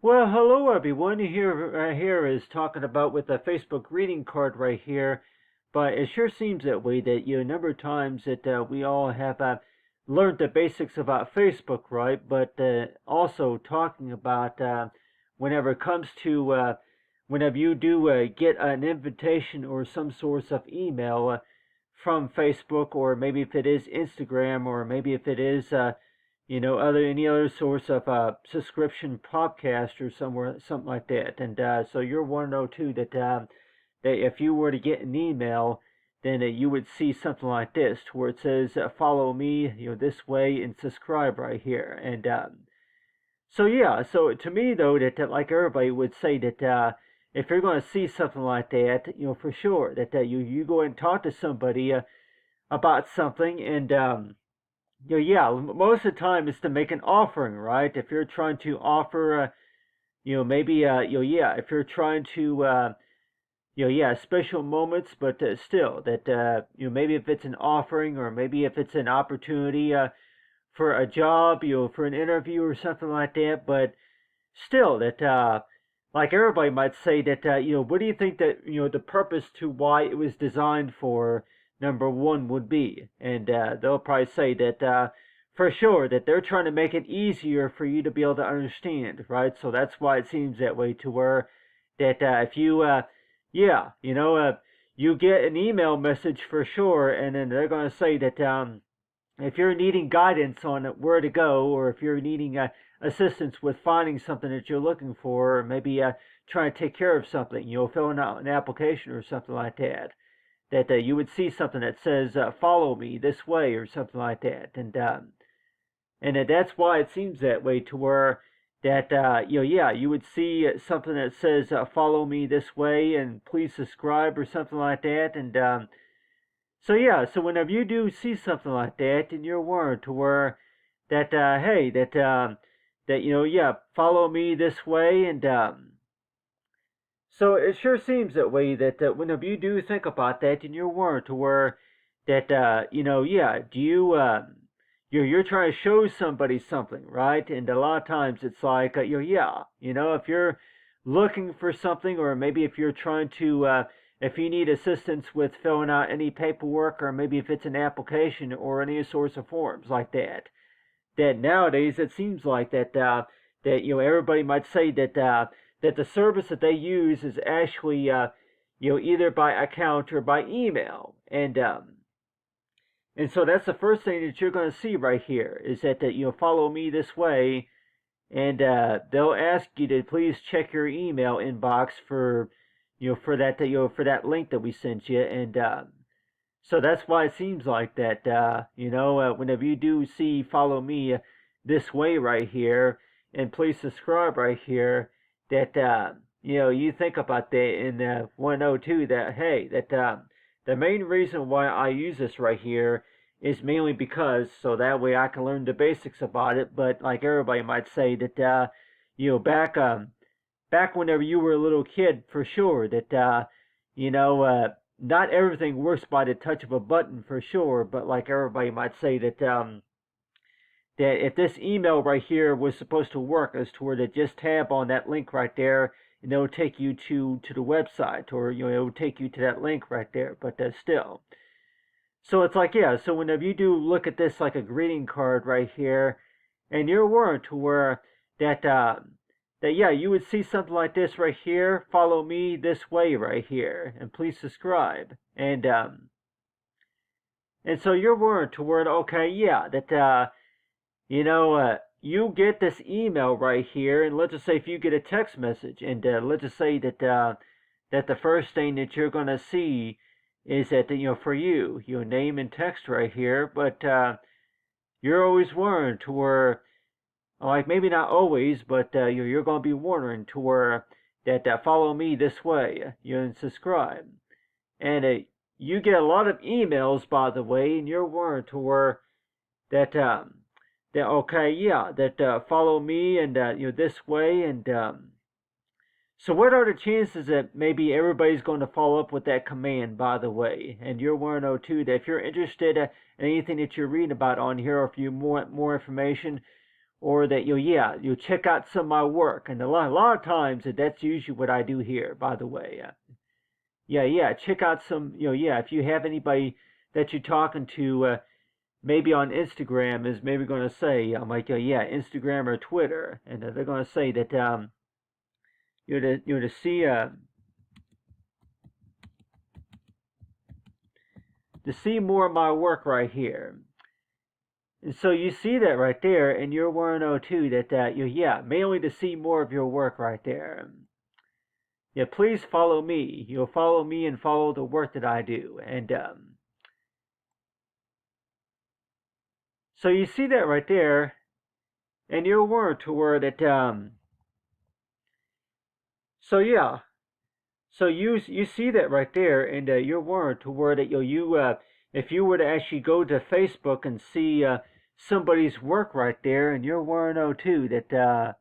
Well, hello everyone. Here is talking about with a Facebook greeting card right here, but it sure seems that way that a number of times that we all have learned the basics about Facebook, right? But also talking about whenever it comes to whenever you do get an invitation or some source of email from Facebook, or maybe if it is Instagram, or maybe if it is other any other source of subscription podcast or somewhere something like that. And so you're one to know too that if you were to get an email, then you would see something like this, where it says "Follow me," this way, and subscribe right here. And so yeah, so to me though, that like everybody would say that if you're going to see something like that, for sure that you go and talk to somebody about something. And yeah, most of the time it's to make an offering, right? If you're trying to offer, maybe, yeah, if you're trying to, yeah, special moments, but still, that, maybe if it's an offering, or maybe if it's an opportunity for a job, for an interview or something like that, but still, that, like everybody might say that, what do you think that, the purpose to why it was designed for, number one, would be? And they'll probably say that for sure that they're trying to make it easier for you to be able to understand, right? So that's why it seems that way, to where that if you, yeah, you get an email message for sure, and then they're going to say that if you're needing guidance on where to go, or if you're needing assistance with finding something that you're looking for, or maybe trying to take care of something, filling out an application or something like that, that you would see something that says "Follow me this way" or something like that. And that's why it seems that way, to where that yeah, you would see something that says "Follow me this way" and "Please subscribe" or something like that. And so yeah, so whenever you do see something like that, then you're warned, to where that hey, that yeah, follow me this way. And so it sure seems that way, that whenever you do think about that, then you're warned, to where that yeah, do you you're trying to show somebody something, right? And a lot of times it's like yeah, if you're looking for something, or maybe if you're trying to if you need assistance with filling out any paperwork, or maybe if it's an application or any sorts of forms like that, that nowadays it seems like that that everybody might say that that the service that they use is actually either by account or by email. And so that's the first thing that you're going to see right here, is that "Follow me this way," and they'll ask you to please check your email inbox for for that for that link that we sent you. And so that's why it seems like that whenever you do see "Follow me this way" right here, and "Please subscribe" right here, that you think about that, and want to know too that, hey, that the main reason why I use this right here is mainly because so that way I can learn the basics about it. But like everybody might say that back whenever you were a little kid, for sure that not everything works by the touch of a button, for sure. But like everybody might say that that if this email right here was supposed to work, as to where to just tab on that link right there, and it'll take you to the website, or it'll take you to that link right there. But still, so it's like, yeah, so whenever you do look at this like a greeting card right here, and you're warned, to where that that yeah, you would see something like this right here: "Follow me this way" right here, and "Please subscribe." And so you're warned, to where, okay, yeah, that you get this email right here, and let's just say if you get a text message, and let's just say that that the first thing that you're going to see is that for you, your name and text right here. But you're always warned, to where, like, maybe not always, but you're going to be warned, to where that "Follow me this way," and "Subscribe." And you get a lot of emails, by the way, and you're warned, to where that that, okay, yeah, that "Follow me," and this way. And so what are the chances that maybe everybody's going to follow up with that command, by the way? And you're want to know too that if you're interested in anything that you're reading about on here, or if you want more information, or that you'll check out some of my work. And a lot of times that's usually what I do here, by the way. Check out some, if you have anybody that you're talking to, maybe on Instagram is maybe going to say, I'm like, Instagram or Twitter, and they're going to say that, to see more of my work right here. And so you see that right there, and you're want to know too that, mainly to see more of your work right there. Yeah, please follow me. You'll follow me and follow the work that I do. And so you see that right there, and you're warned to where that. So you see that right there, and you're warned to where that if you were to actually go to Facebook and see somebody's work right there, and you're warned too that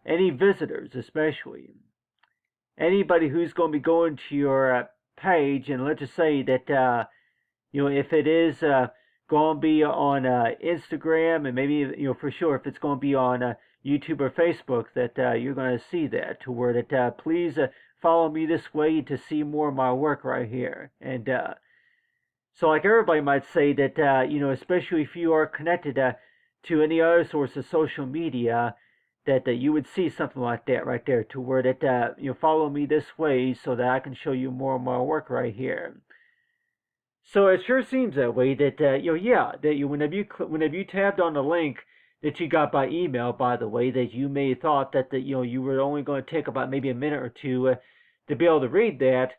any visitors, especially anybody who's going to be going to your page, and let's just say that if it is going to be on Instagram, and maybe for sure if it's going to be on YouTube or Facebook, that you're going to see that to where that please follow me this way to see more of my work right here. And so like everybody might say that especially if you are connected to any other source of social media, that you would see something like that right there to where that follow me this way so that I can show you more of my work right here. So it sure seems that way that whenever you tabbed on the link that you got by email, by the way, that you may have thought that you were only going to take about maybe a minute or two to be able to read that,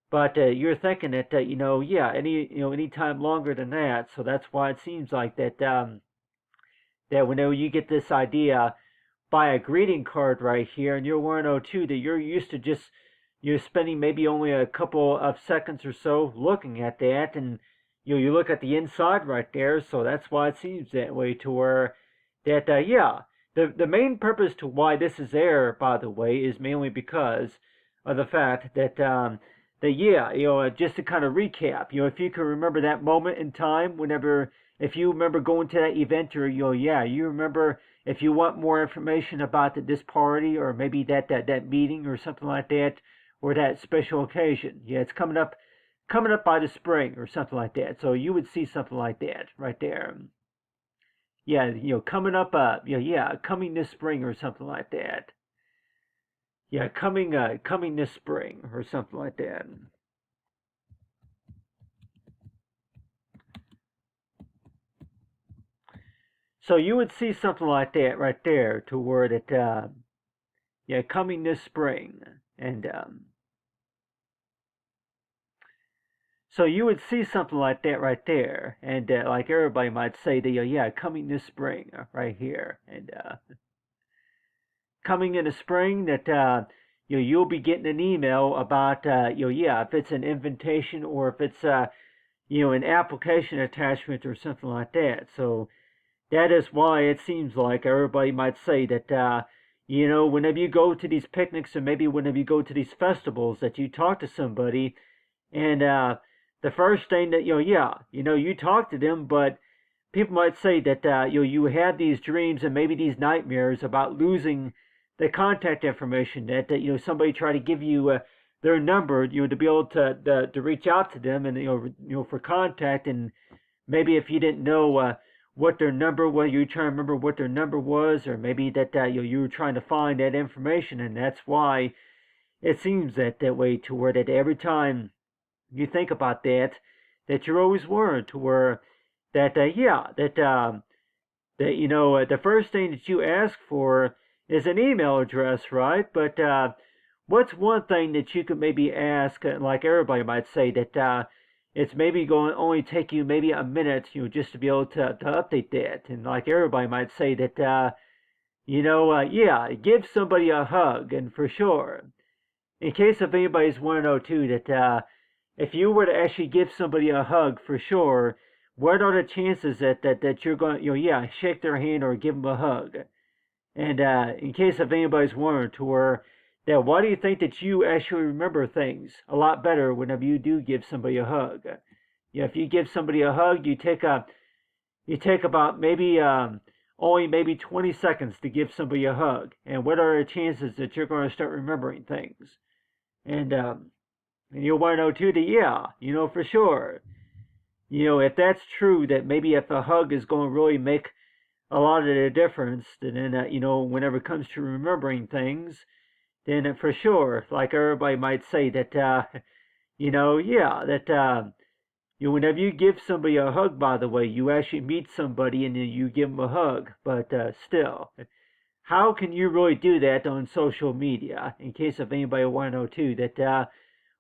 but you're thinking that any time longer than that. So that's why it seems like that that whenever you get this idea by a greeting card right here, and you're want to know too that you're used to just you're spending maybe only a couple of seconds or so looking at that, and you look at the inside right there. So that's why it seems that way to where that the main purpose to why this is there, by the way, is mainly because of the fact that just to kind of recap, if you can remember that moment in time, if you remember going to that event, or you remember if you want more information about this party, or maybe that meeting or something like that, or that special occasion. It's coming up by the spring or something like that. So you would see something like that right there. Coming up, coming this spring or something like that. Coming this spring or something like that. So you would see something like that right there to where that, coming this spring. And so you would see something like that right there, and like everybody might say, that coming this spring right here, and coming in the spring that you'll be getting an email about if it's an invitation or if it's an application attachment or something like that. So that is why it seems like everybody might say that whenever you go to these picnics, or maybe whenever you go to these festivals, that you talk to somebody, and the first thing that you talk to them, but people might say that you have these dreams and maybe these nightmares about losing the contact information, that somebody try to give you their number, to be able to reach out to them, and for contact, and maybe if you didn't know what their number was, you trying to remember what their number was, or maybe that you were trying to find that information, and that's why it seems that way to where that every time you think about that you're always worried to where that the first thing that you ask for is an email address, right? But what's one thing that you could maybe ask, like everybody might say, that it's maybe going to only take you maybe a minute, just to be able to update that, and like everybody might say that give somebody a hug, and for sure, in case if anybody's want to know too, that if you were to actually give somebody a hug, for sure, what are the chances that you're going to, shake their hand or give them a hug? And in case if anybody's wondering to where that, why do you think that you actually remember things a lot better whenever you do give somebody a hug? If you give somebody a hug, you take you take about maybe only maybe 20 seconds to give somebody a hug, and what are the chances that you're going to start remembering things? And you'll want to know too that yeah, for sure, if that's true, that maybe if a hug is going to really make a lot of the difference, then whenever it comes to remembering things, then for sure, like everybody might say that yeah, that whenever you give somebody a hug, by the way, you actually meet somebody and then you give them a hug. But still, how can you really do that on social media? In case if anybody want to know too, that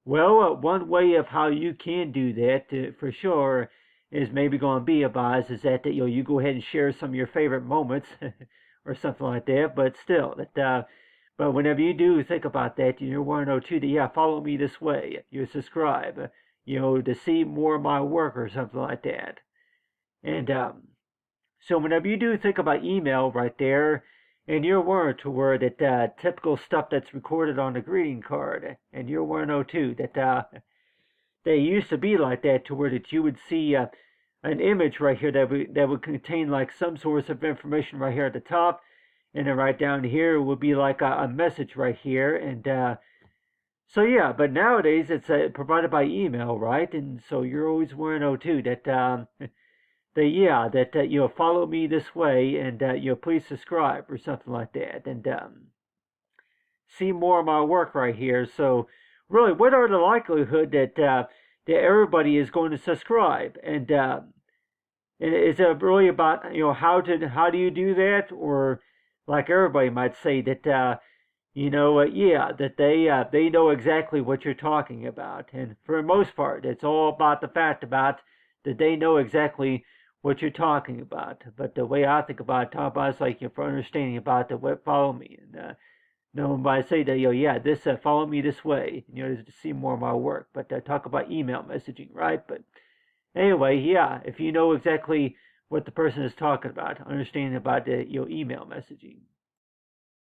one way of how you can do that for sure is maybe going to be about is that you go ahead and share some of your favorite moments or something like that. But still, that but whenever you do think about that, you want to know too that yeah, follow me this way. You subscribe, to see more of my work or something like that. And so whenever you do think about email right there, and you're aware to where that typical stuff that's recorded on the greeting card, and you're aware know too that they used to be like that to where that you would see an image right here that would contain like some source of information right here at the top, and then right down here would be like a message right here, and so yeah. But nowadays it's provided by email, right? And so you're always aware know too that follow me this way, and please subscribe or something like that, and see more of my work right here. So really, what are the likelihood that everybody is going to subscribe, and is it really about how do you do that, or like everybody might say that that they know exactly what you're talking about, and for the most part, it's all about the fact about that they know exactly what you're talking about. But the way I think about it, talk about it's like for understanding about the web, follow me, and when I say that this follow me this way, to see more of my work. But talk about email messaging, right? But anyway, yeah, if you know exactly what the person is talking about, understanding about the email messaging.